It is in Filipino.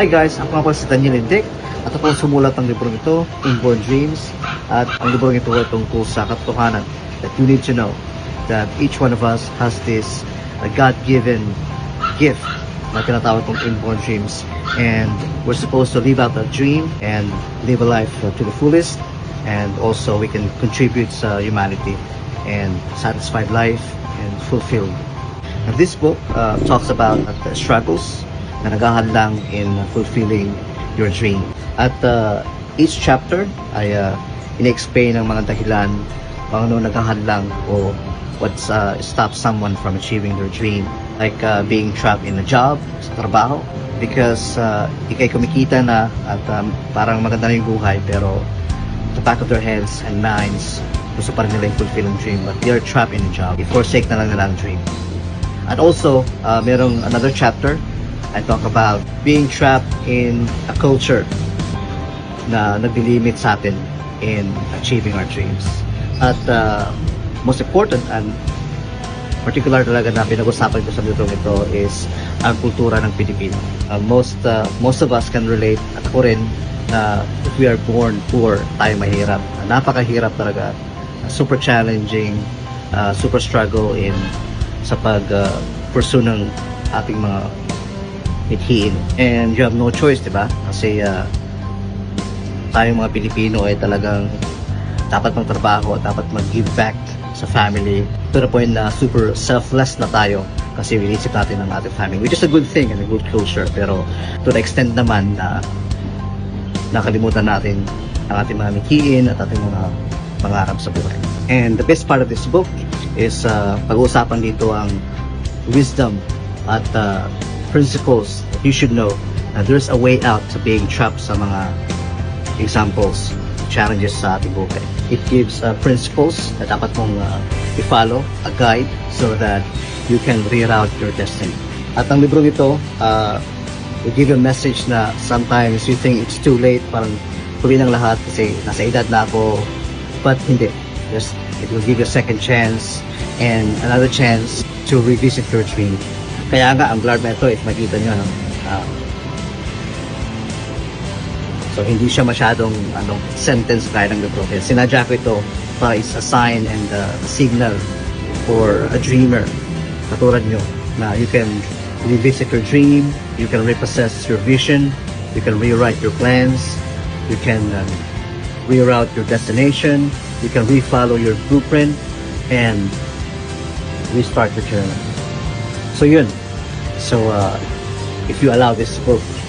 Hi guys, ako nga po si Daniel Indic at ako ang sumulat ng librong ito, Inborn Dreams, at ang librong ito ay tungkol sa katotohanan that you need to know that each one of us has this God-given gift na tinatawag kong inborn dreams, and we're supposed to live out that dream and live a life to the fullest, and also we can contribute sa humanity and satisfied life and fulfilled. And this book talks about the struggles na naghahadlang in fulfilling your dream. At each chapter ay ina-explain ang mga dahilan kung ano naghahadlang o what stops someone from achieving their dream. Like being trapped in a job, sa trabaho, because ikay kumikita na at parang maganda na yung buhay, pero the back of their heads and minds, gusto pa rin nila yung fulfilling dream, but they are trapped in a job. I-forsake na lang nila ang dream. And also, merong another chapter, I talk about being trapped in a culture na naglilimit sa atin in achieving our dreams. At most important and particular talaga na pinag-usapan ko sa librong ito is ang kultura ng Pilipino. Most of us can relate, at ako rin, na if we are born poor, tayo mahirap. Napakahirap talaga. Super challenging, super struggle sa pag-pursue ng ating mga mithiin. And you have no choice, diba? Kasi tayong mga Pilipino ay talagang dapat magtrabaho, dapat mag-give back sa family, to the point na super selfless na tayo kasi inisip natin ang ating family, which is a good thing and a good culture, pero to the extent naman na nakalimutan natin ang ating mga mithiin at ating mga pangarap sa buhay. And the best part of this book is pag-uusapan dito ang wisdom at principles that you should know na there's a way out sa being trapped sa mga examples, challenges sa ating buhay. It gives principles na dapat mong i-follow, a guide, so that you can reroute your destiny. At ang librong ito, will give you a message na sometimes you think it's too late, parang huli ng lahat kasi nasa edad na ako, but hindi. It will give you a second chance and another chance to revisit your dream. Kaya nga, ang blurb na ito, if makita nyo, no? So, hindi siya masyadong sentence kaya ng libro. Sinadya ko ito para is a sign and a signal for a dreamer. Katulad nyo, na you can revisit your dream, you can repossess your vision, you can rewrite your plans, you can reroute your destination, you can refollow your blueprint, and restart your journey. So yun. So, if you allow this book